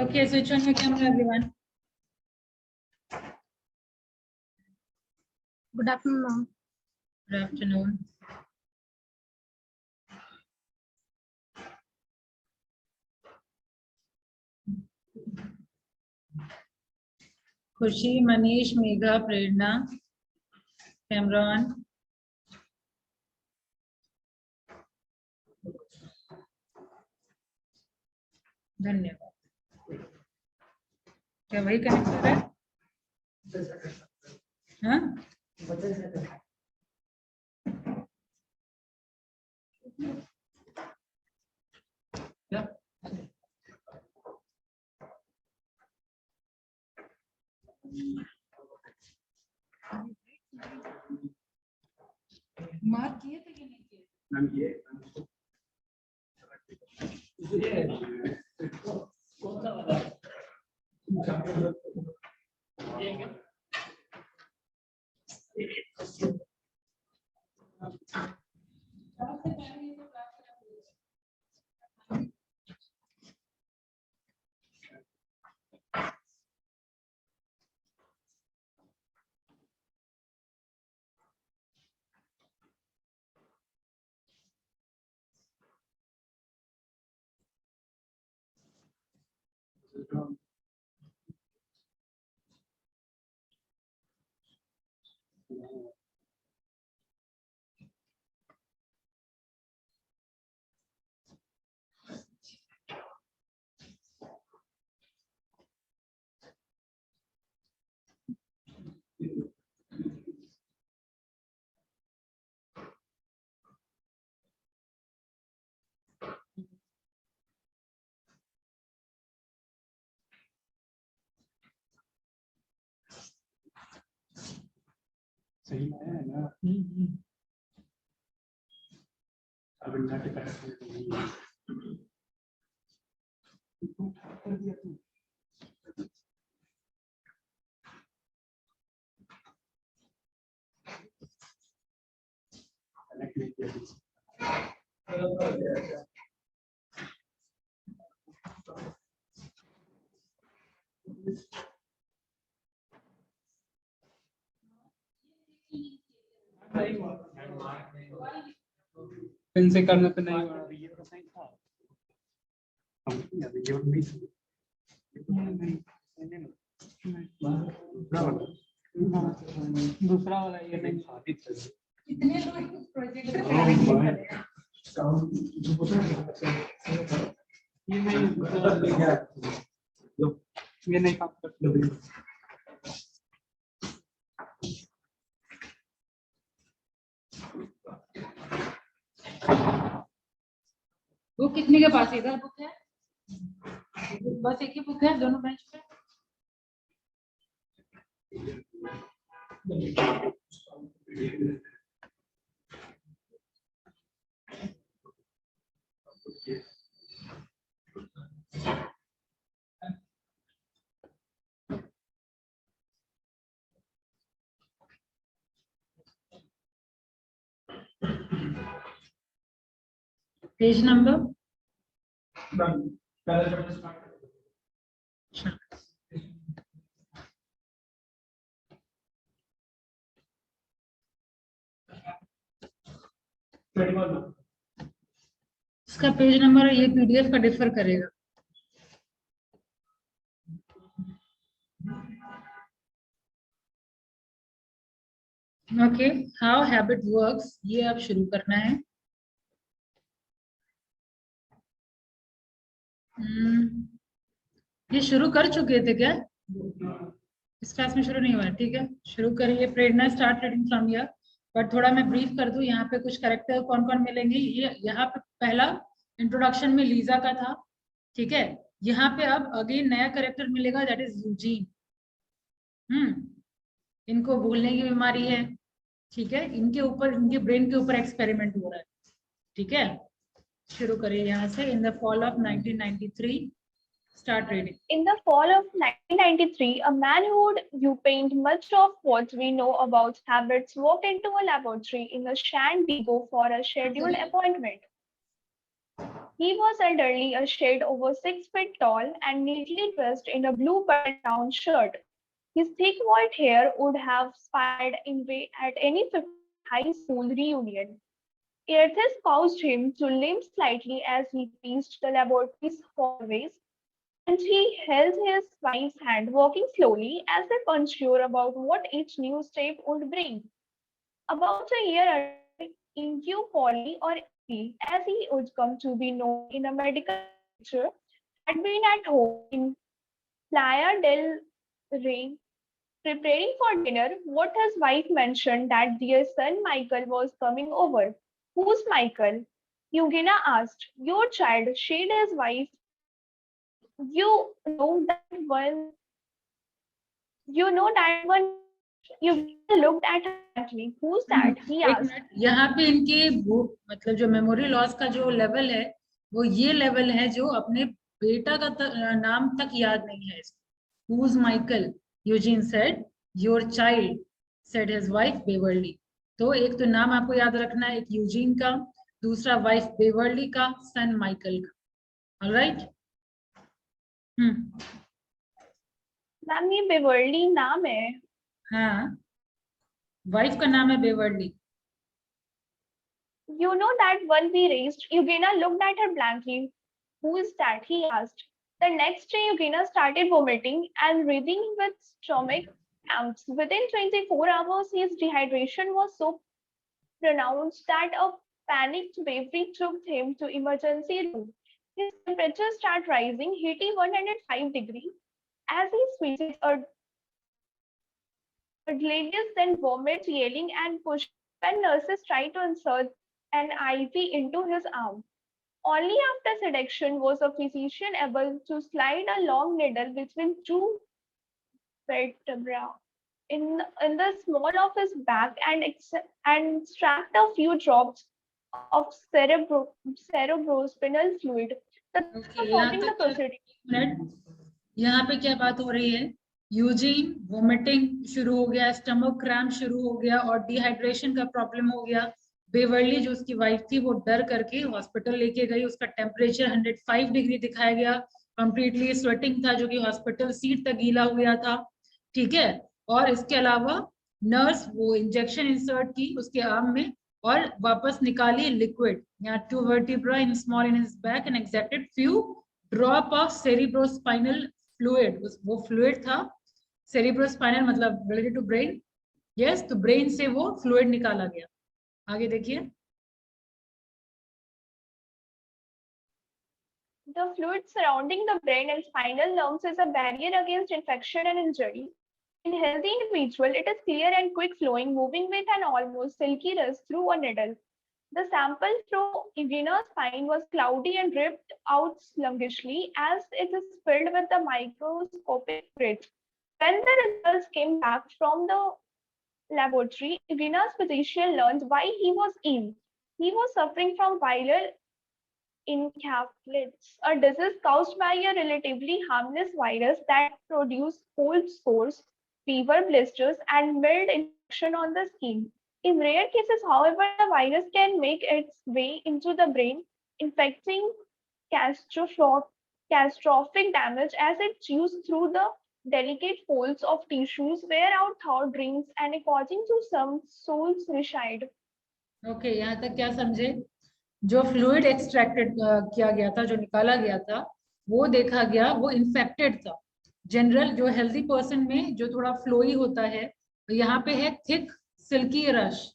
Okay, switch on your camera, everyone. Good afternoon, ma'am. Good afternoon. खुशी, मनीष, मेघा, प्रेरणा, camera on. धन्यवाद. क्या वही connect है? हाँ? मार्क किए थे कि नहीं किए? मैम ये कौन सा वाला? सही है ना? अब नाटक कर दिया तू. पेन से करने पे नहीं हुआ. ये तो सही था. हम ये और नहीं सही. दूसरा वाला ये नहीं. कितने लोग इस प्रोजेक्ट में ये नहीं काम करते. बुक कितने के पास? इधर बुक है, बस एक ही बुक है दोनों बेंच पे. Page number. इसका पेज नंबर ये पीडीएफ का डिफर करेगा. ओके, हाउ हैबिट वर्क्स, ये अब शुरू करना है. ये शुरू कर चुके थे क्या? इस क्लास में शुरू नहीं हुआ है. ठीक है, शुरू करिए. Prerna, start reading from here. But थोड़ा मैं ब्रीफ कर दूं, यहाँ पे कुछ करेक्टर कौन कौन मिलेंगे. ये यहाँ पे पहला इंट्रोडक्शन में लीजा का था. ठीक है, यहाँ पे अब अगेन नया करेक्टर मिलेगा, दैट इज यूजीन. इनको भूलने की बीमारी है. ठीक है, इनके ऊपर, इनके ब्रेन के ऊपर एक्सपेरिमेंट हो रहा है. ठीक है, शुरू करिए यहाँ से. In the fall of 1993. Start reading. In the fall of 1993, a man who would viewpaint much of what we know about habits walked into a laboratory in San Diego for a scheduled appointment. He was elderly, a shade over 6 feet tall, and neatly dressed in a blue button-down shirt. His thick white hair would have spied at any high school reunion. Earthas caused him to limp slightly as he paced the laboratory's hallways, and he held his wife's hand, walking slowly, as if unsure about what each new step would bring. About a year earlier, Incu Polly, or Inky, as he would come to be known in the medical literature, had been at home in Playa del Rey preparing for dinner. What his wife mentioned that their son Michael was coming over. Who's Michael? Eugenia asked. Your child, said his wife. You know that one. You know that one. Eugenia looked at her blankly. Who's that? He एक asked. Minute, यहाँ पे इनके मतलब जो memory loss का जो level है वो ये लेवल है जो अपने बेटा का नाम तक याद नहीं है इसको. Who's Michael? Eugene said. Your child, said his wife Beverly. तो एक तो नाम आपको याद रखना है, एक यूजीन का, दूसरा वाइफ बेवर्ली का, सन माइकल का. ऑलराइट. मैम ये बेवर्ली नाम है. हाँ, वाइफ का नाम है Beverly. You know that one we raised. Eugenia looked at her blankly. Who is that? He asked. The next day, Eugenia started vomiting and breathing with stomach cramps. Within 24 hours, his dehydration was so pronounced that a panicked Beverly took him to emergency room. His temperature started rising, hitting 105 degrees. As he squeezed a ladies then vomit, yelling and pushing when nurses tried to insert an IV into his arm. Only after sedation was a physician able to slide a long needle between two vertebrae in the small of his back and extract a few drops of cerebrospinal fluid. Supporting the procedure. यहाँ पे क्या बात हो रही है? Eugene vomiting शुरू हो गया, स्टमक क्रैम्प शुरू हो गया और डिहाइड्रेशन का प्रॉब्लम हो गया. बेवर्ली जो उसकी वाइफ थी वो डर करके हॉस्पिटल लेके गई. उसका टेम्परेचर 105 डिग्री दिखाया गया. कंप्लीटली स्वेटिंग था जो कि हॉस्पिटल सीट तक गीला हो गया था. ठीक है. और इसके अलावा नर्स वो इंजेक्शन इंसर्ट की उसके आर्म में और वापस निकाली लिक्विड. यहाँ 2 vertebrae in small in his back and extracted few drop of cerebrospinal fluid. वो फ्लूइड था. cerebrospinal मतलब related to brain. yes, तो ब्रेन से वो फ्लूइड निकाला गया. आगे देखिए. The fluid surrounding the brain and spinal nerves is a barrier against infection and injury. In healthy individual, it is clear and quick flowing, moving with an almost silky rust through a needle. The sample through Eugenia's spine was cloudy and dripped out sluggishly as it is filled with the microscopic grit. When the results came back from the laboratory, Eugenia's physician learned why he was ill. He was suffering from viral encapsulates, a disease caused by a relatively harmless virus that produces cold sores, fever, blisters, and mild infection on the skin. In rare cases, however, the virus can make its way into the brain, infecting catastrophic damage as it chews through the delicate folds of tissues, wear out thought dreams, and according to some, souls reside. Okay, यहाँ तक क्या समझे? जो fluid extracted किया गया था, जो निकाला गया था, वो देखा गया वो इन्फेक्टेड था. जनरल जो हेल्दी पर्सन में जो थोड़ा फ्लोई होता है, तो यहाँ पे है थिक सिल्की रश.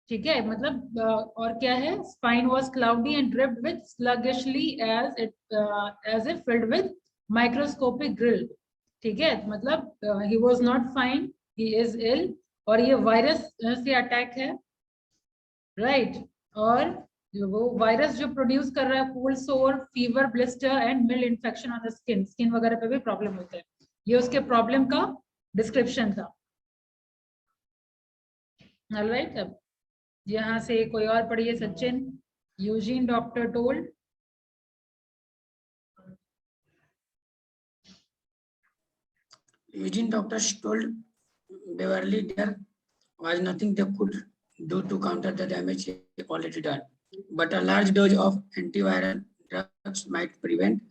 ठीक है. मतलब और क्या है? Spine was cloudy and dripped with sluggishly as if filled with microscopic grill. ठीक है. मतलब he was not fine, he is ill. और ये वायरस से अटैक है, राइट. और वो वायरस जो प्रोड्यूस कर रहा है cold sore, fever, blister and mild infection on the skin. Skin वगैरह पे भी प्रॉब्लम होता है. ये उसके प्रॉब्लम का डिस्क्रिप्शन था. ऑलराइट. अब यहाँ से कोई और पढ़िए. Sachin. Eugene doctor told. Eugene doctors told Beverly there was nothing they could do to counter the damage he already done. but a large dose of antiviral drugs might prevent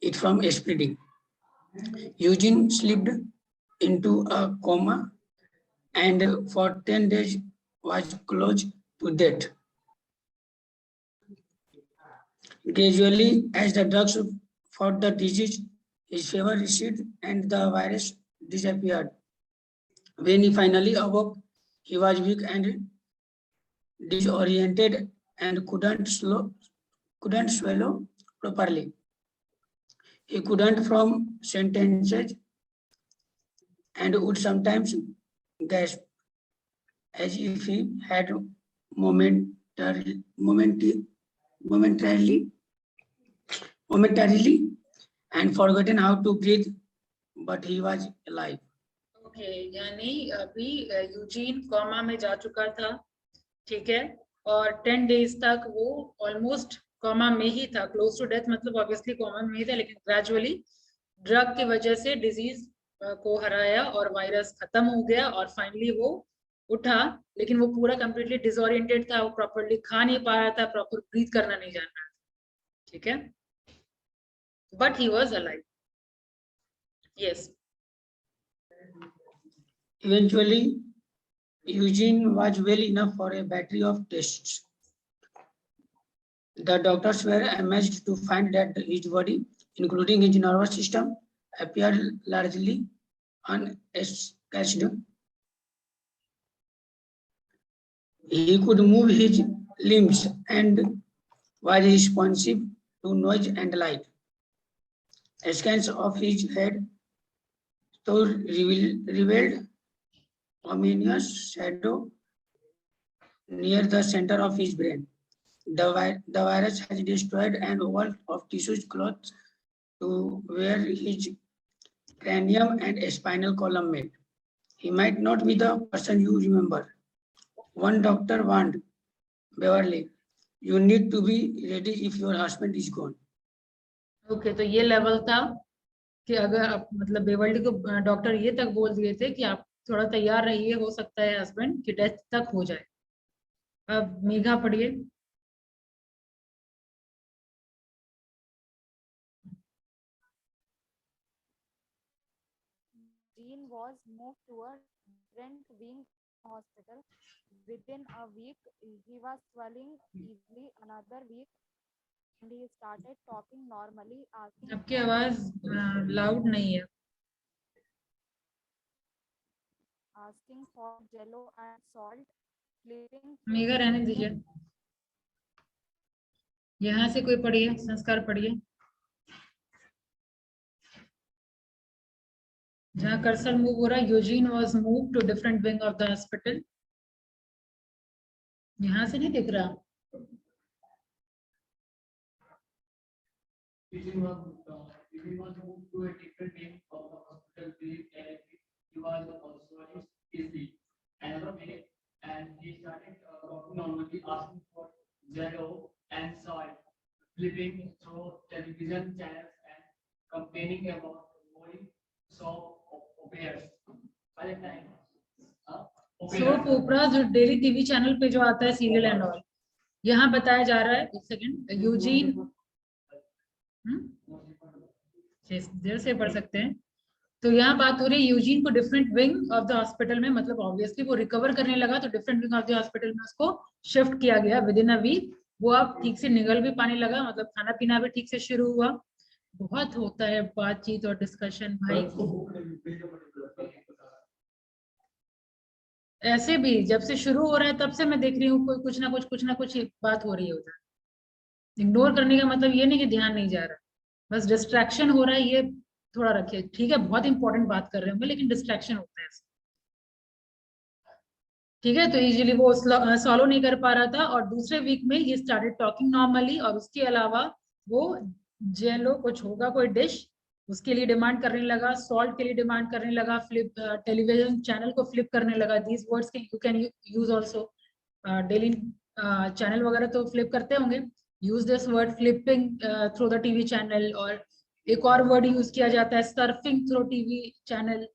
it from spreading. Eugene slipped into a coma and for 10 days was close to death. Gradually, as the drugs fought the disease, his fever receded and the virus disappeared. When he finally awoke, he was weak and disoriented and couldn't swallow properly. He couldn't form sentences and would sometimes gasp as if he had momentarily and forgotten how to breathe, but he was alive. Okay, यानी अभी Eugene coma में जा चुका था, ठीक है, और 10 days तक वो ऑलमोस्ट कोमा में ही था, क्लोज टू डेथ, मतलब ऑब्वियसली कोमा में ही था, लेकिन ग्रेजुअली ड्रग की वजह से डिजीज को हराया और वायरस खत्म हो गया और फाइनली वो उठा, लेकिन वो पूरा कंप्लीटली डिसोरिएंटेड था, वो प्रॉपर्ली खा नहीं पा रहा था, प्रॉपर ब्रीथ करना नहीं जान रहा था, ठीक है, but he was alive. Yes. Eventually, Eugene was well enough for a battery of tests. The doctors were amazed to find that his body, including his nervous system, appeared largely unscathed. He could move his limbs and was responsive to noise and light. Scans of his head so revealed ominous shadow near the center of his brain. The virus has destroyed an wall of tissues close to where his cranium and spinal column met. He might not be the person you remember. One doctor warned Beverly, you need to be ready if your husband is gone. Okay, तो ये level था कि अगर आप मतलब Beverly को doctor ये तक बोल दिए थे कि आप थोड़ा तैयार रहिए, हो सकता है हस्बैंड की डेथ तक हो जाए. अब मेघा पढ़िए. Jean was moved to a different wing hospital. Within a week, he was swelling easily. Another week, and he started talking normally, asking. आपकी आवाज लाउड नहीं है. Asking for jello and salt, sleeping. Megha रहने दीजिए. यहाँ से कोई पढ़िए, संस्कार पढ़िए. जहाँ कर्सर मूव हो रहा है, Eugene was move to different wing of the hospital. यहाँ से नहीं दिख रहा. Eugene was moved to a different wing of the hospital. He was also easy. Another day, and he started talking normally, asking for jello and salt, flipping through television channels and complaining about boring soap operas. By the time, soap opera जो daily TV channel पे जो आता है, serial and all, यहाँ बताया जा रहा है. एक सेकंड. यूजीन देर से पढ़ सकते हैं. तो यहाँ बात हो रही है यूजीन को different wing of the hospital में, मतलब ऑब्वियसली वो रिकवर करने लगा तो different wing of the hospital में उसको शिफ्ट किया गया. विद इन अ वीक वो अब ठीक से निगल भी पाने लगा, मतलब खाना पीना भी ठीक से शुरू हुआ. बहुत होता है बातचीत और डिस्कशन भाई. ऐसे भी जब से शुरू हो रहा है तब से मैं देख रही हूँ कोई कुछ ना कुछ बात हो रही है उधर. इग्नोर करने का मतलब ये नहीं कि ध्यान नहीं जा रहा, बस डिस्ट्रैक्शन हो रहा है. ये थोड़ा रखिए, ठीक है, बहुत इंपॉर्टेंट बात कर रहे होंगे लेकिन डिस्ट्रैक्शन होता है, ठीक है. तो इजीली वो सॉलो नहीं कर पा रहा था. और दूसरे वीक में ये स्टार्टेड टॉकिंग नॉर्मली, और उसके अलावा वो जेलो कुछ होगा कोई डिश उसके लिए डिमांड करने लगा, सॉल्ट के लिए डिमांड करने लगा, फ्लिप टेलीविजन चैनल को फ्लिप करने लगा. These words you can use also. Daily channel वगैरह तो फ्लिप करते होंगे. Use this word flipping through the TV channel. और एक और वर्ड यूज किया जाता है सर्फिंग थ्रू टीवी चैनल,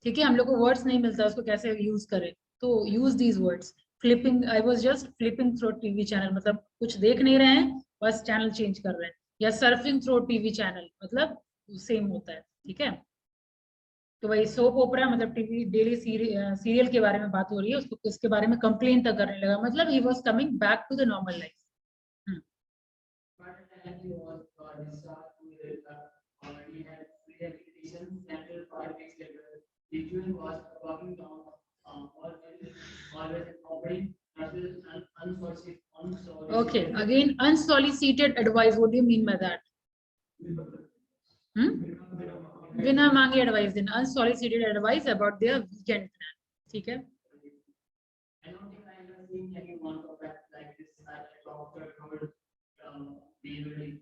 ठीक है. हम लोग को वर्ड्स नहीं मिलता उसको कैसे यूज करें, तो use these words. Flipping, I was just flipping through TV channel, मतलब कुछ देख नहीं रहे हैं, बस चैनल चेंज कर रहे हैं। या सर्फिंग थ्रू टीवी चैनल, मतलब सेम होता है, ठीक है। तो वही सोप ओपरा मतलब टीवी डेली सीरियल के बारे में बात हो रही है, उसको उसके बारे में कंप्लेन तक करने लगा, मतलब he was coming back to the normal life. Okay, again, unsolicited advice, what do you mean by that? बिना मांगे एडवाइस देना, unsolicited advice about their weekend plan, ठीक है। I don't think I have seen anyone of that like this doctor covered Beverly.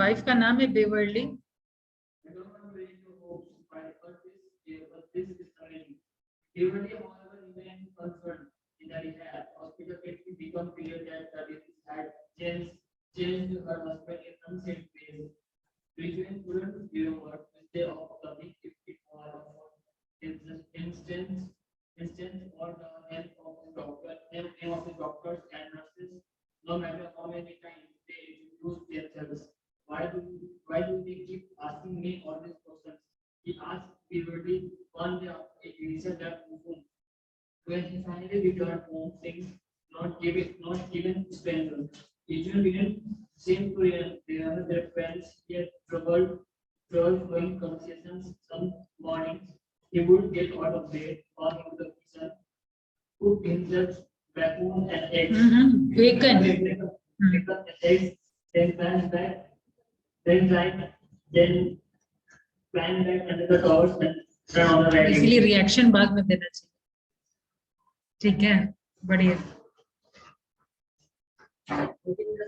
Wife का नाम है Beverly. I don't know where to hope but this is already. Beverly, however, remained concerned that he had hospital quickly become clear that this had changed her husband in unsafe ways. Between couldn't hear what they of coming if it was instance or the help of the doctor, name of the doctors and nurses, no matter how many times they introduce themselves. Why do they keep asking me all these questions? He asked Beverly one day after a research at home. When he finally returned home, things not even strengthened. Israel didn't seem to realize that friends he had trouble flowing conversations. Some mornings he would get out of bed, walk into the kitchen, cook himself bacon and eggs. Bacon. Bacon and eggs, then climb back under the covers and turn on the radio. इसलिए reaction बाद में देना चाहिए, ठीक है, बढ़िया।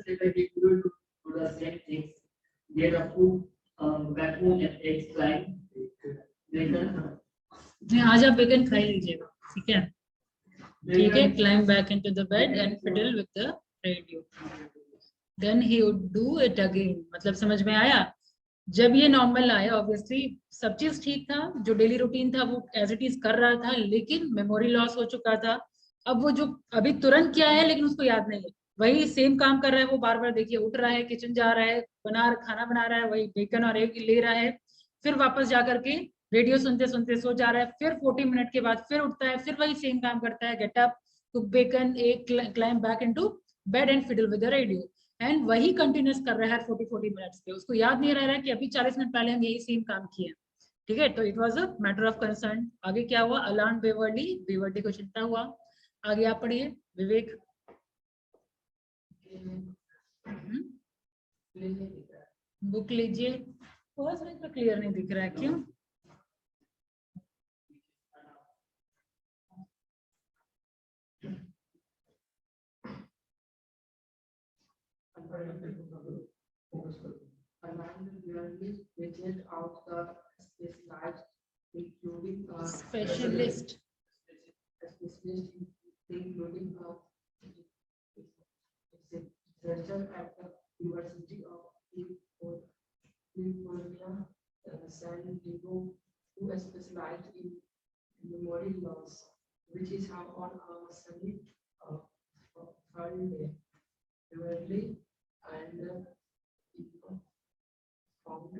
Later he could do the same things. Get a food, bacon and eggs climb. आज आप बेकन खा ही लीजिएगा, ठीक है, ठीक है। Climb back into the bed and fiddle with the radio, then he would do it again. मतलब समझ में आया? जब ये नॉर्मल आया, ऑब्वियसली सब चीज ठीक था, जो डेली रूटीन था वो एज इट इज कर रहा था, लेकिन मेमोरी लॉस हो चुका था। अब वो जो अभी तुरंत किया है लेकिन उसको याद नहीं है, वही सेम काम कर रहा है वो बार बार। देखिए, उठ रहा है, किचन जा रहा है, खाना बना रहा है, वही बेकन और एग ले रहा है, फिर वापस जा करके रेडियो सुनते सुनते सो जा रहा है, फिर 40 मिनट के बाद फिर उठता है, फिर वही सेम काम करता है, get up, cook bacon, egg, climb back into bed and fiddle with the radio, and वही कंटिन्यूस कर रहा है 40 मिनट्स पे। उसको याद नहीं रह रहा है कि अभी 40 मिनट पहले हम यही सेम काम किए, ठीक है। तो it was a matter of concern. आगे क्या हुआ? अलार्म बेवर्ली को चिंता हुआ। आगे आप पढ़िए विवेक। बुक लीजिए, फर्स्ट पेज तो क्लियर नहीं दिख रहा है, क्यों? Specialist. Including researcher at the University of California, San Diego, who specialized in memory loss, which is how on a sunny Friday, Beverly and found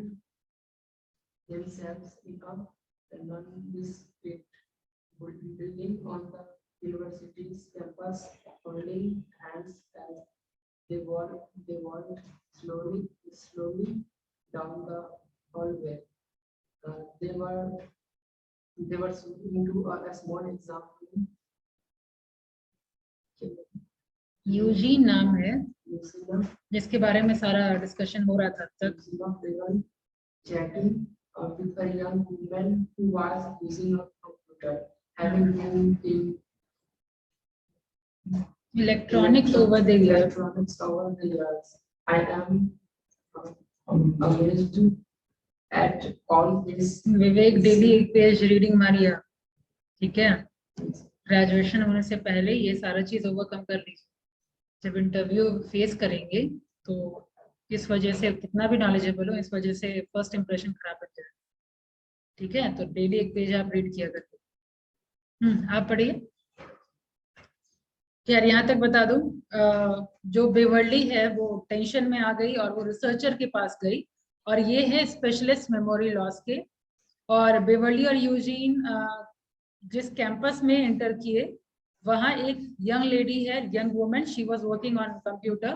themselves in a nondescript building on the university's campus, holding hands as they walked slowly down the hallway. They were sitting into a small exam room. Eugene नाम है जिसके बारे में सारा discussion हो रहा था तब तक। Chatting with a young woman who was using a computer, having been in electronics over the years. I am amazed at all this. Vivek daily एक पेज रीडिंग मारिया, ठीक है। ग्रेजुएशन होने से पहले ये सारा चीज ओवरकम कर लीजिए। जब इंटरव्यू फेस करेंगे तो इस वजह से कितना भी नॉलेजेबल हो, इस वजह से फर्स्ट इंप्रेशन खराब हो जाए, ठीक है। तो डेली एक पेज आप रीड किया करते। आप पढ़िए। यार यहाँ तक बता दूं, जो बेवर्ली है वो टेंशन में आ गई और वो रिसर्चर के पास गई, और ये है स्पेशलिस्ट मेमोरी लॉस के। और बेवर्ली और यूजीन जिस कैंपस में एंटर किए, वहाँ एक यंग लेडी है, young woman, she was working on computer.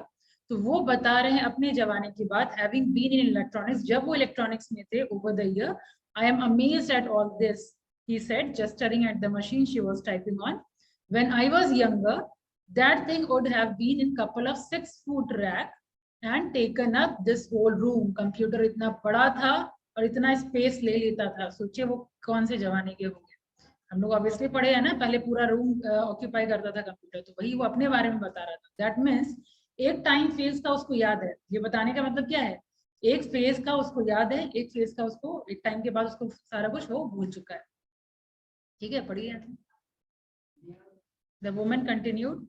तो वो बता रहे हैं अपने जमाने की बात, हैविंग बीन इन इलेक्ट्रॉनिक्स, जब वो इलेक्ट्रॉनिक्स में थे over the year, I am amazed at all this, he said, gesturing at the machine she was typing on. When I was younger, that thing would have been in couple of 6-foot rack and taken up this whole room. Computer इतना बड़ा था और इतना space ले लेता था। सोचिए वो कौन से जमाने के होंगे। हम लोग ऑब्वियसली पढ़े हैं ना, पहले पूरा रूम ऑक्यूपाई करता था कंप्यूटर, तो वही वो अपने बारे में बता रहा था। दैट मीन्स एक टाइम फेज का उसको याद है। ये बताने का मतलब क्या है, एक फेज का उसको याद है, एक फेज का उसको एक टाइम के बाद उसको सारा कुछ वो भूल चुका है। ठीक है, पढ़िए। The woman continued.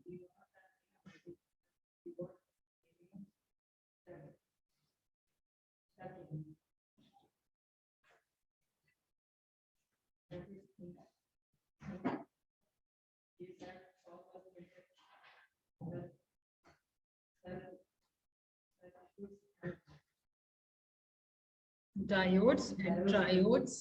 Diodes and triodes.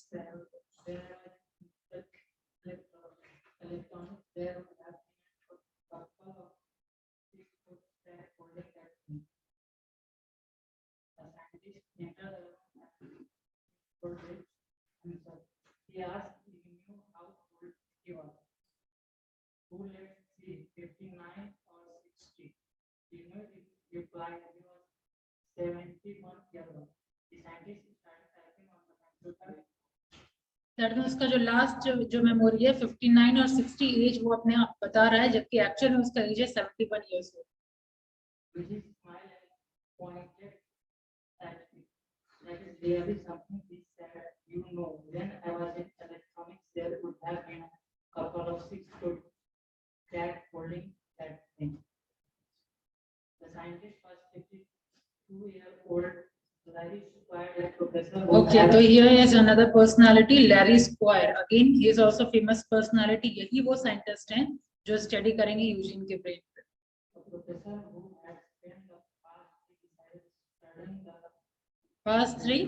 He asked if he knew how old he was. Who, let's see, 59 or 60? He knew it replied he was 71 years old. The scientist started typing on the computer. That means उसका जो last जो memory है 59 और 60 as वो अपने आप बता रहा है, जबकि एक्चुअल में उसका एज है 71 years old. Which is smile and pointed at me. That is really something he said. You know, when I was in electronics, there would have been a couple of 6-foot cat holding that thing. The scientist was 52-year-old Larry Squire, a professor. Okay, so here is another personality, Larry Squire. Again, he is also famous personality. यही वो scientist हैं जो study करेंगे Eugene के brain पे। A professor who had spent the past three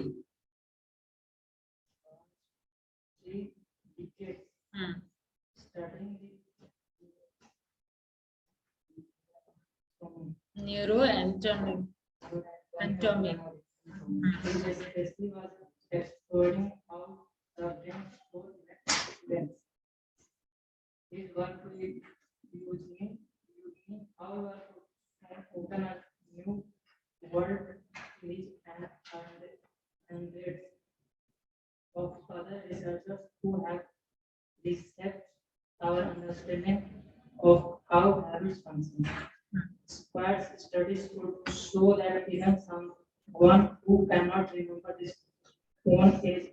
decades studying the neuroanatomy. He especially was exploring how the brain stores events. His work with using however open a new world which and hundreds of other researchers who have reshaped our understanding of how habits function. Square's studies would show that even someone who cannot remember this own age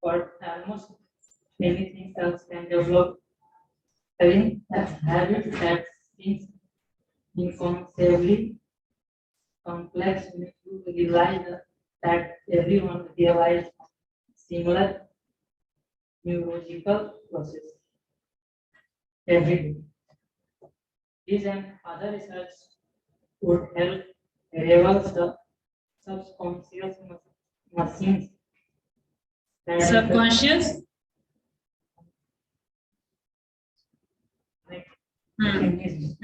or almost anything else can develop having a habit that seems inconceivably complex when you realize that everyone realized similar neurological process every day. This and other research would help reveal the subconscious machines that subconscious mechanisms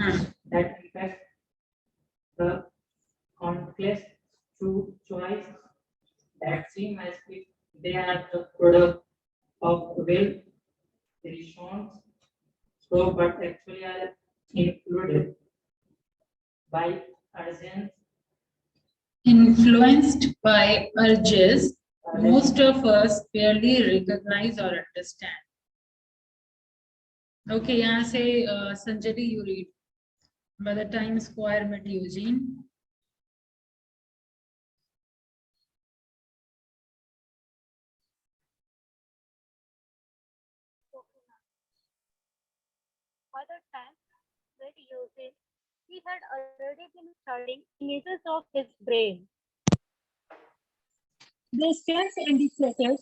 that impact the complex choice that seem as if they are the product of will reasons, so but actually are included by urgent influenced by urges most of us barely recognize or understand. Okay, यहाँ से Sanjay you read. By the time Squire met Eugene. By the time that Eugene, he had already been studying images of his brain. The scans indicated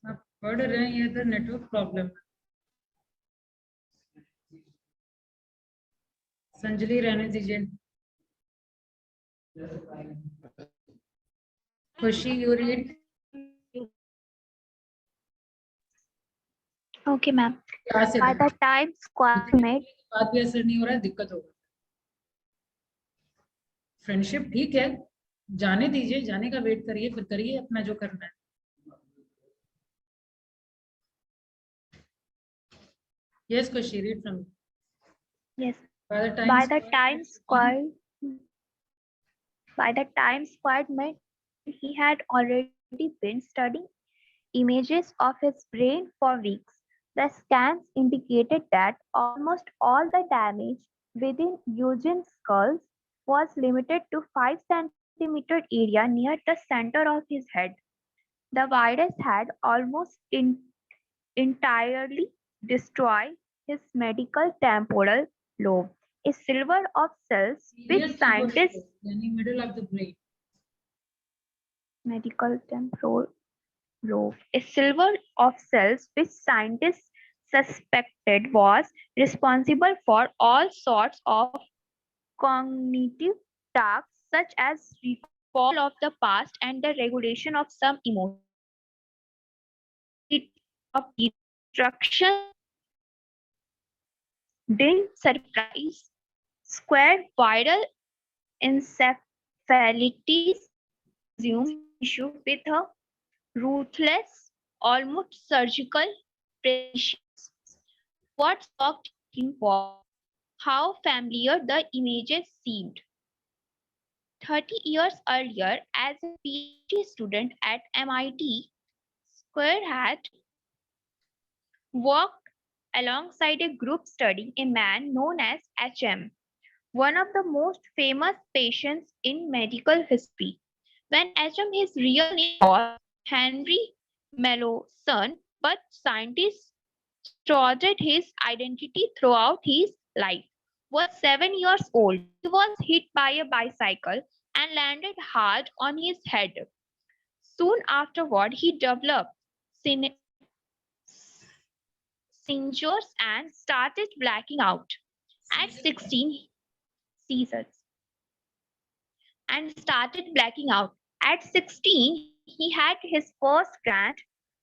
आप पढ़ रहे हैं, ये तो network problem है। संजलि रहने दीजिए। खुशी, you read. Okay, ma'am. Class By the time squad mate बात भी असर नहीं हो रहा है, दिक्कत होगा। फ्रेंडशिप ठीक है, जाने दीजिए, जाने का वेट करिए, फिर करिए अपना जो करना है। Yes, Kushi, read from. yes, By the time. by the time squad met, he had already been studying images of his brain for weeks. The scans indicated that almost all the damage within Eugene's skull was limited to 5 centimeter area near the center of his head. The virus had almost entirely destroyed his medial temporal lobe, a sliver of cells which scientists middle of the brain. medical temporal lobe, a sliver of cells which scientists suspected was responsible for all sorts of cognitive tasks such as recall of the past and the regulation of some emotions. Of destruction didn't surprise square viral encephalitis resumed issue with a ruthless, almost surgical precision. What shocked him was how familiar the images seemed. 30 years earlier, as a PhD student at MIT, Square had worked alongside a group studying a man known as HM, one of the most famous patients in medical history. When HM, his real name was Henry Mallowson, but scientists shrouded his identity throughout his life. Was 7 years old. He was hit by a bicycle and landed hard on his head. Soon afterward, he developed seizures and started blacking out. At 16, seizures and started blacking out. At 16, he had his first grand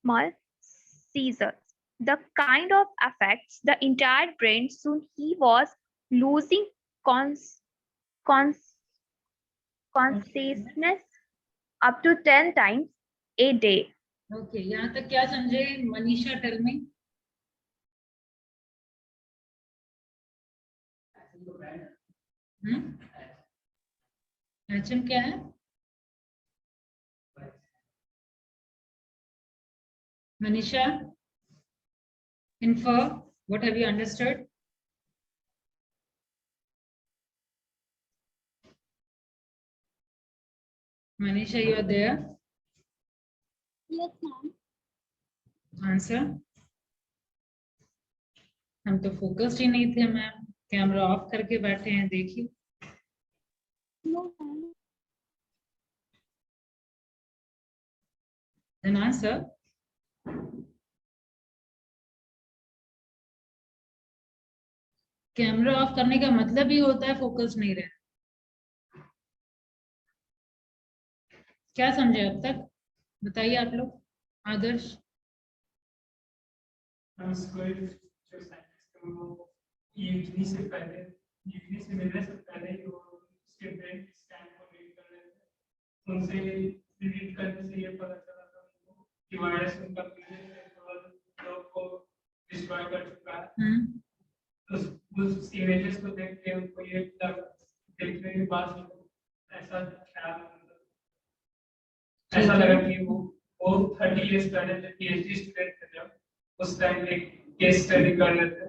mal seizures. The kind of affects the entire brain. Soon he was losing consciousness up to 10 times a day. Okay, यहाँ तक क्या समझे? Manisha, tell me. HM क्या है? Manisha, infer, what have you understood? Manisha, you are there? Yes, ma'am. Answer. हम तो focused ही नहीं थे मैम, कैमरा ऑफ करके बैठे हैं, देखिए। No, ma'am. Then answer. Camera off करने का मतलब ही होता है फोकस नहीं रहे। क्या समझे अब तक? बताइए आप लोग। आदर्श। यूजली से मिलने से पहले जो उसके ब्रेन स्कैन को रीड कर रहे थे, उनसे रीड करने से ये पता चला था उनको कि वायरस उनका लोग को डिस्ट्रॉय कर चुका है। उस इमेजेस को देख के उनको ये देखने के बाद ऐसा ख्याल ऐसा लगा कि वो 30 इयर्स पहले जब पीएचडी स्टूडेंट थे, जब उस टाइम एक केस स्टडी कर रहे थे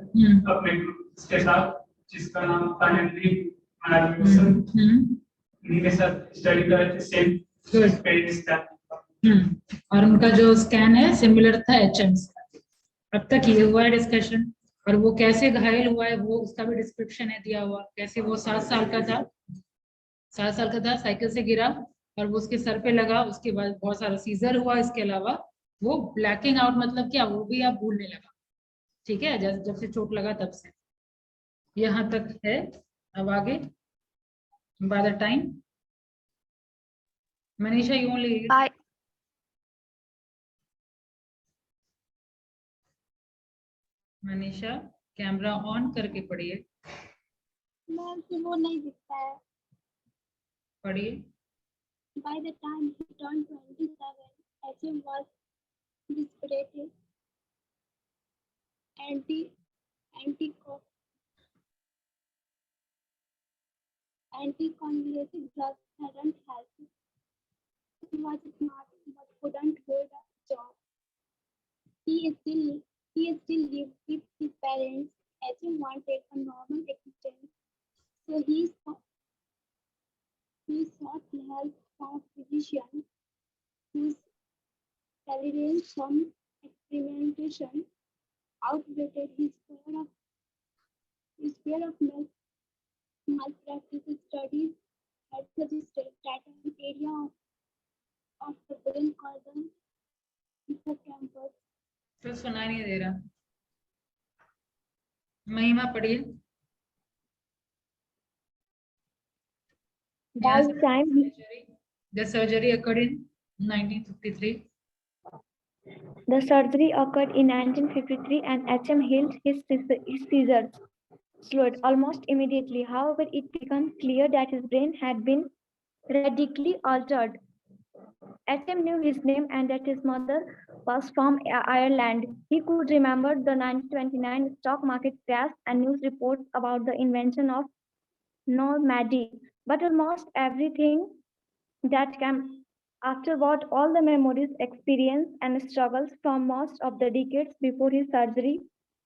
अपने ग्रुप के साथ, जिसका नाम था हेनरी मैलवसन। उनके साथ स्टडी कर रहे थे सेम पेज स्कैन। और उनका जो स्कैन है सिमिलर था एचएम का। अब तक ये हुआ है डिस्कशन। और वो कैसे घायल हुआ है वो उसका भी डिस्क्रिप्शन है दिया हुआ, कैसे वो 7 साल का था, 7 साल का था, साइकिल से गिरा और वो उसके सर पे लगा, उसके बाद बहुत सारा सीजर हुआ, इसके अलावा वो ब्लैकिंग आउट मतलब क्या, वो भी आप भूलने लगा। ठीक है, जब जब से चोट लगा तब से। यहाँ तक है। अब आगे by the time Manisha you only I Manisha camera on करके पढ़िए, मैम से वो नहीं दिखता है। पढ़िए। By the time he turned 27, HM was desperate. Anti anticonvulsive drugs hadn't helped. He was smart but couldn't hold a job. He still lived with his parents. HM wanted a normal existence, so he sought help from a physician whose tolerance from experimentation outweighed his fear of malpractice. Studies had suggested that an area of the brain called the hippocampus तो सुनाई नहीं दे रहा। महिमा पढ़िए। by the time he The surgery occurred in 1953. The surgery occurred in 1953 and HM healed his seizures slowed almost immediately. However, it became clear that his brain had been radically altered. HM knew his name and that his mother was from Ireland. He could remember the 1929 stock market crash and news reports about the invention of nomady, but almost everything that came afterward, all the memories, experience, and struggles from most of the decades before his surgery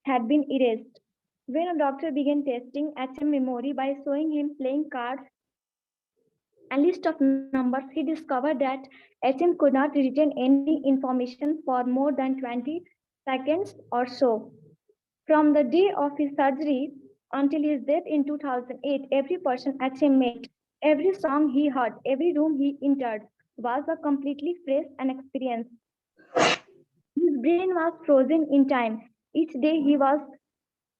had been erased. When a doctor began testing HM memory by showing him playing cards and list of numbers, he discovered that HM could not retain any information for more than 20 seconds or so. From the day of his surgery until his death in 2008, every person HM met, every song he heard, every room he entered was a completely fresh and experience. His brain was frozen in time. Each day he was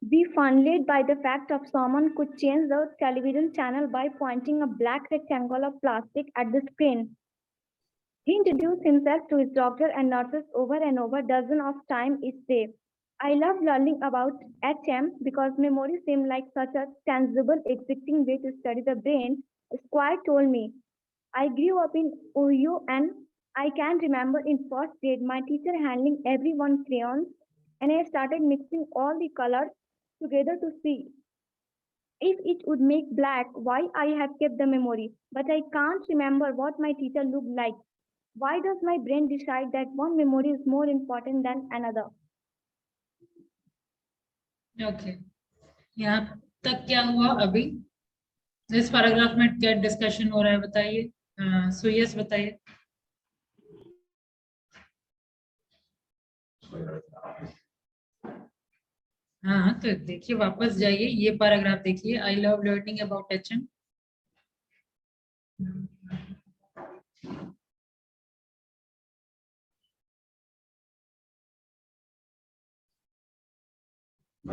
befuddled by the fact of someone could change the television channel by pointing a black rectangle of plastic at the screen. He introduced himself to his doctor and nurses over and over dozens of times each day. I love learning about HM because memory seemed like such a tangible, existing way to study the brain. Squire told me, I grew up in Ohio and I can remember in first grade my teacher handling everyone crayons and I started mixing all the colors together to see if it would make black. Why I have kept the memory, but I can't remember what my teacher looked like. Why does my brain decide that one memory is more important than another? Okay, यहाँ तक क्या हुआ अभी? इस paragraph में क्या discussion हो रहा है बताइए। सुयस बताइए। हाँ तो देखिए, वापस जाइए, ये पैराग्राफ देखिए, I love learning about HM।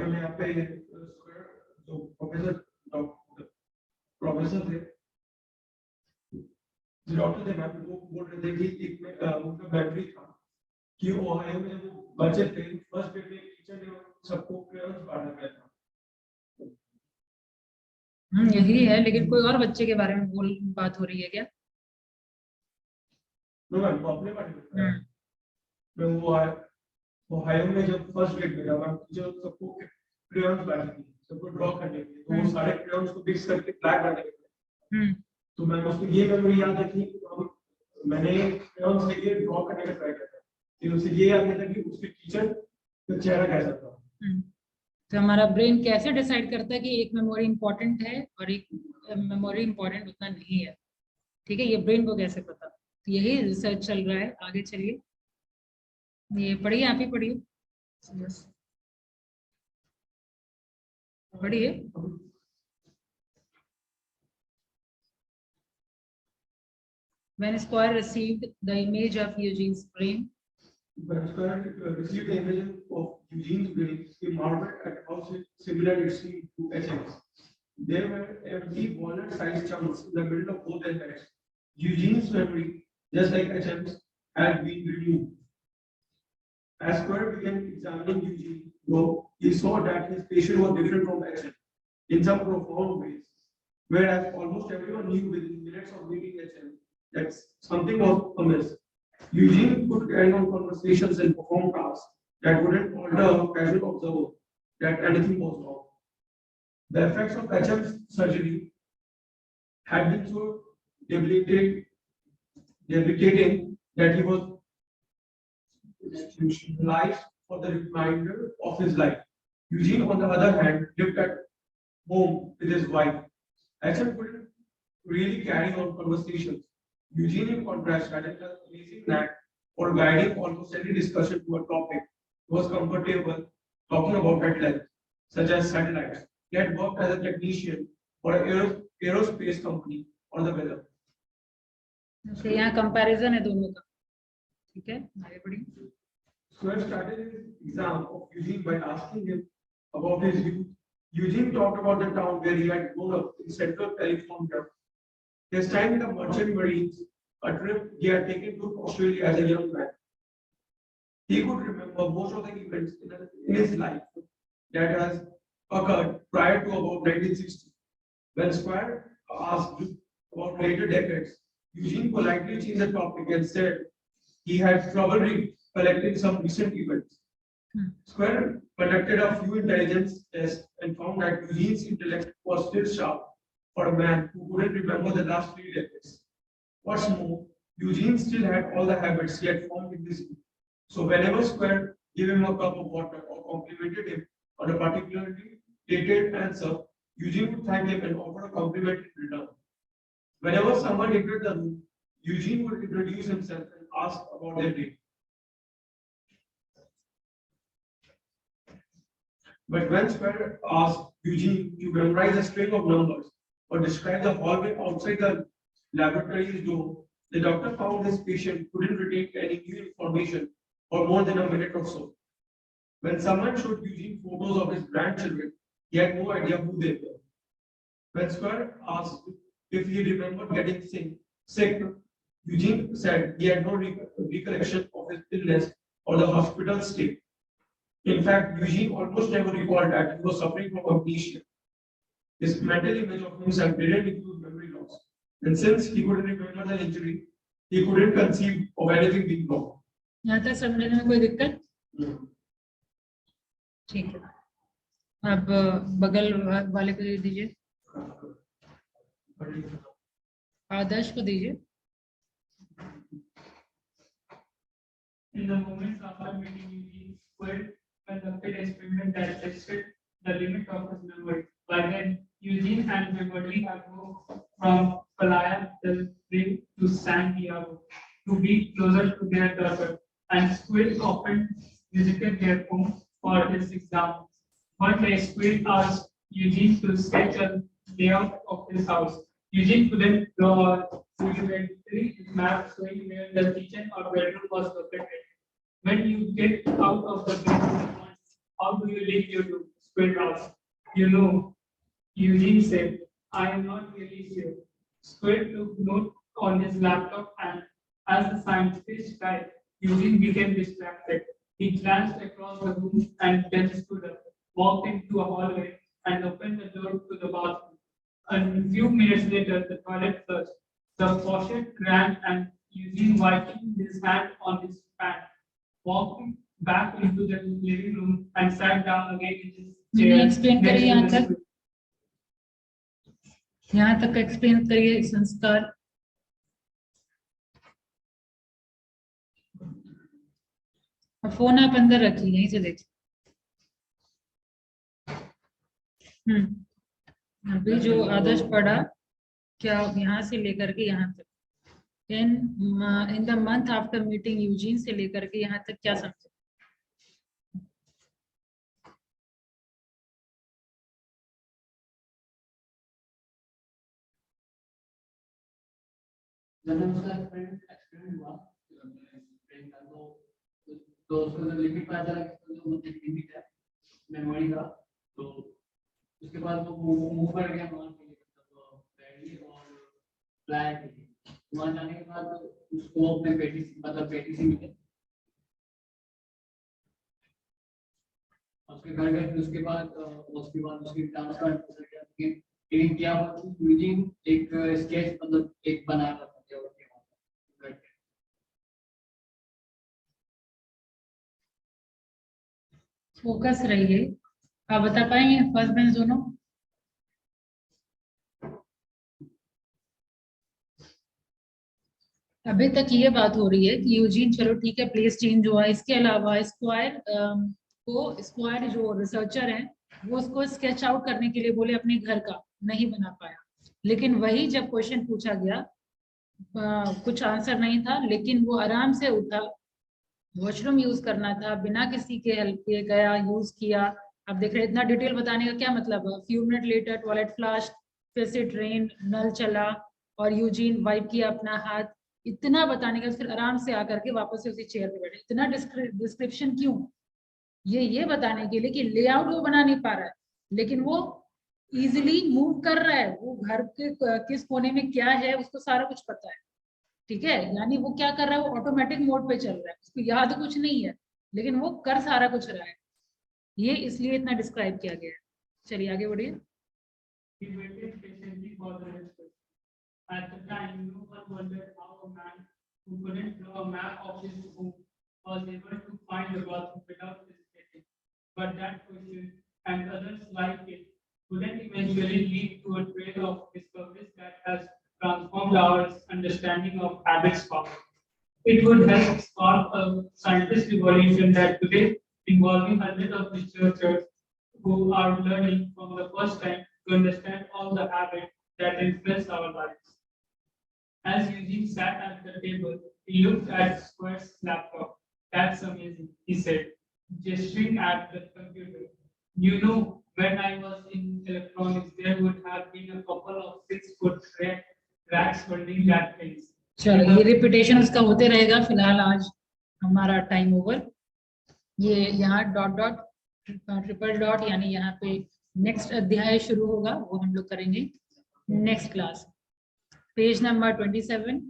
यहाँ पे जो प्रोफेसर थे, डॉक्टर थे मैम, वो बोल रहे थे कि एक में उनका बैटरी था कि ओहायो में जब बच्चे थे फर्स्ट डे में टीचर ने सबको क्रेयॉन्स बांटा गया था। यही है, लेकिन कोई और बच्चे के बारे में बात हो रही है क्या? मैम अपने बारे में वो ओहायो में जब फर्स्ट डे में जब टीचर सबको क्रेयॉन्स बांटी थी, सबको ड्रॉ करने के लिए, तो वो सारे क्रेयॉन्स को मिक्स करके ब्लैक बनाने के लिए, तो मैम उसको ये मेमोरी याद है कि मैंने क्रेयॉन्स लेके ड्रॉ करने का ट्राई किया था, फिर उसे ये याद था कि उसके टीचर का चेहरा कैसा था। तो हमारा ब्रेन कैसे डिसाइड करता है कि एक मेमोरी इंपॉर्टेंट है और एक मेमोरी इंपॉर्टेंट उतना नहीं है? ठीक है, ये ब्रेन को कैसे पता? तो यही रिसर्च चल रहा है। आगे चलिए, ये पढ़िए, आप ही पढ़िए। पढ़िए। When Square received the image of Eugene's brain, When Square received the image of Eugene's brain, he marveled at how similar it seemed to HM's. There were empty walnut-sized chunks in the middle of both their heads. Eugene's memory, just like HM's, had been removed. As Square began examining Eugene, though, he saw that his patient was different from HM in some profound ways. Whereas almost everyone knew within minutes of meeting HM that something was amiss. Eugene could carry on conversations and perform tasks that wouldn't alter a casual observer that anything was wrong. The effects of HM's surgery had been so debilitating that he was institutionalized for the remainder of his life. Eugene, on the other hand, lived at home with his wife. HM couldn't really carry on conversations. Eugene, in contrast, had an amazing knack for guiding almost any discussion to a topic he was comfortable talking about at length, such as satellites. He had worked as a technician for an aerospace company or the weather. okay, यहाँ comparison है दोनों का, ठीक है, आगे बढ़िए। Square started his exam of Eugene by asking him about his youth. Eugene talked about the town where he had grown up in Central California. His time in the Merchant Marines, a trip he had taken to Australia as a young man. He could remember most of the events in his life that has occurred prior to about 1960. When Square asked about later decades, Eugene politely changed the topic and said he had trouble collecting some recent events. Square conducted a few intelligence tests and found that Eugene's intellect was still sharp for a man who couldn't remember the last 3 decades. What's more, Eugene still had all the habits he had formed in his youth. So whenever Square gave him a cup of water or complimented him on a particularly dated answer, Eugene would thank him and offer a compliment in return. Whenever someone entered the room, Eugene would introduce himself and ask about their day. But when Square asked Eugene to memorize a string of numbers or describe the hallway outside the laboratory's door, the doctor found his patient couldn't retain any new information for more than a minute or so. When someone showed Eugene photos of his grandchildren, he had no idea who they were. When Square asked if he remembered getting sick, Eugene said he had no recollection of his illness or the hospital stay. In fact, Eugene almost never recalled that he was suffering from amnesia. His mental image of himself didn't include memory loss. And since he couldn't remember the injury, he couldn't conceive of anything being wrong. यहाँ तक समझने में कोई दिक्कत? ठीक है, अब बगल वाले को दे दीजिए, आदर्श को दीजिए। In the moments after meeting Eugene, Square conducted experiment that tested the limit of his memory. By then, Eugene and Beverly had moved from Playa del Rey to San Diego to be closer to their daughter, and Square often visited their home for his exams. One day, Square asked Eugene to sketch a layout of his house. Eugene couldn't draw a rudimentary map showing where the kitchen or bedroom was located. When you get out of the bedroom, how do you leave your room? Square asked. You know, Eugene said, I am not really sure. Square took note on his laptop, and as the scientist died, Eugene became distracted. He glanced across the room and then stood up, walked into a hallway, and opened the door to the bathroom. A few minutes later, the toilet flushed. The faucet ran, and Eugene, wiping his hand on his pants, walked back into the living room and sat down again in his chair. Explain करिए यहाँ तक explain करिए संस्कार। Phone आप अंदर रखिए, यहीं से देखिए। अभी जो आदर्श पढ़ा, क्या यहाँ से लेकर के यहाँ तक, in the month after meeting Eugene से लेकर के यहाँ तक क्या समझे? जब मैं उसका एक्सपेरिमेंट हुआ ब्रेन का, तो उसको जब लिमिट पता चला कि जो लिमिट है मेमोरी का, तो उसके बाद वो मूव कर गया वहाँ के लिए, मतलब बैटरी और फ्लैट वहाँ जाने के बाद उसको अपने पेटी से मिले, उसके घर गए, फिर उसके बाद उसकी डांस का लेकिन क्या हुआ यूजिंग एक स्केच, मतलब एक बनाया था फोकस रहिए। आप बता पाएंगे फर्स्ट बेंच दोनों? अभी तक ये बात हो रही है कि यूजीन चलो ठीक है प्लेस चेंज हुआ, इसके अलावा स्क्वायर जो रिसर्चर हैं वो उसको स्केच आउट करने के लिए बोले अपने घर का, नहीं बना पाया। लेकिन वही जब क्वेश्चन पूछा गया कुछ आंसर नहीं था, लेकिन वो आराम से उठा, वॉशरूम यूज करना था, बिना किसी के हेल्प के गया, यूज किया। अब देख रहे इतना डिटेल बताने का क्या मतलब है? Few minute later toilet flush, फिर से ट्रेन, नल चला और यूजीन वाइप किया अपना हाथ। इतना बताने का फिर आराम से आकर के वापस से उसी चेयर पे बैठे। इतना डिस्क्रिप्शन क्यों? ये बताने के लिए कि लेआउट वो बना नहीं पा रहा है, लेकिन वो इजिली मूव कर रहा है। वो घर के किस कोने में क्या है उसको सारा कुछ पता है, ठीक है? यानी वो क्या कर रहा है, वो ऑटोमेटिक मोड पे चल रहा है, उसको याद कुछ नहीं है, लेकिन वो कर सारा कुछ रहा है। ये इसलिए इतना डिस्क्राइब किया गया है। चलिए आगे बढ़िए। He waited patiently for the next question. At the time, no one wondered how a man who couldn't draw a map of his home was able to find the bathroom without hesitating. But that question, and others like it, couldn't eventually lead to a trail of discoveries that has transformed our understanding of habits power. It would help spark a scientist revolution that today involving hundreds of researchers who are learning from the first time to understand all the habits that influence our lives. As Eugene sat at the table, he looked at Square's laptop. That's amazing, he said, gesturing at the computer. You know, when I was in electronics, there would have been a couple of 6-foot racks holding that place. चलो ये repetition उसका होते रहेगा। फिलहाल आज हमारा time over. ये यहाँ डॉट डॉट ट्रिपल डॉट यानी यहाँ पे नेक्स्ट अध्याय शुरू होगा, वो हम लोग करेंगे नेक्स्ट क्लास। Page number 27।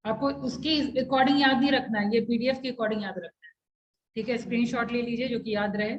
आपको उसके अकॉर्डिंग याद नहीं रखना है, ये पीडीएफ के अकॉर्डिंग याद रखना है, ठीक है? स्क्रीनशॉट ले लीजिए जो कि याद रहे।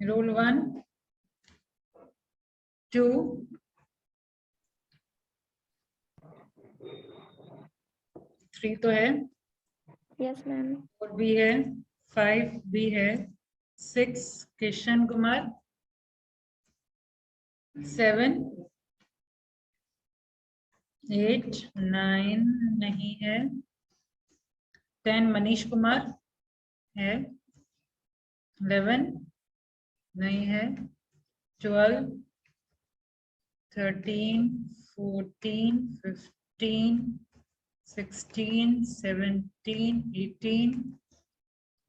रोल 1 2 3 तो है, Yes, ma'am. 4 भी है, 5 भी है, 6 किशन कुमार, 7 8 9 नहीं है, 10 मनीष कुमार है, 11 नहीं है, 12 13 14 15 16 17 18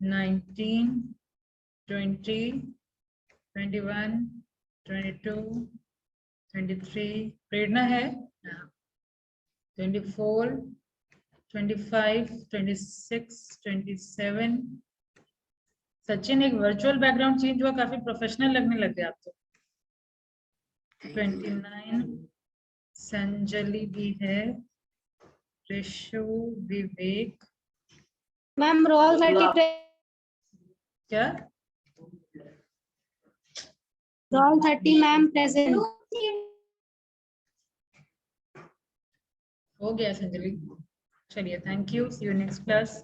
19 20 21 22 23 प्रेरणा है, 24 25, 26, 27. सचिन, एक वर्चुअल बैकग्राउंड चेंज हुआ, काफी प्रोफेशनल लगने लग गया आप तो। 29, संजलि भी है, ऋषु, विवेक, मैम रोल 30 क्या रोल 30 मैम प्रेजेंट। हो गया संजलि? चलिए, thank you, see you next class.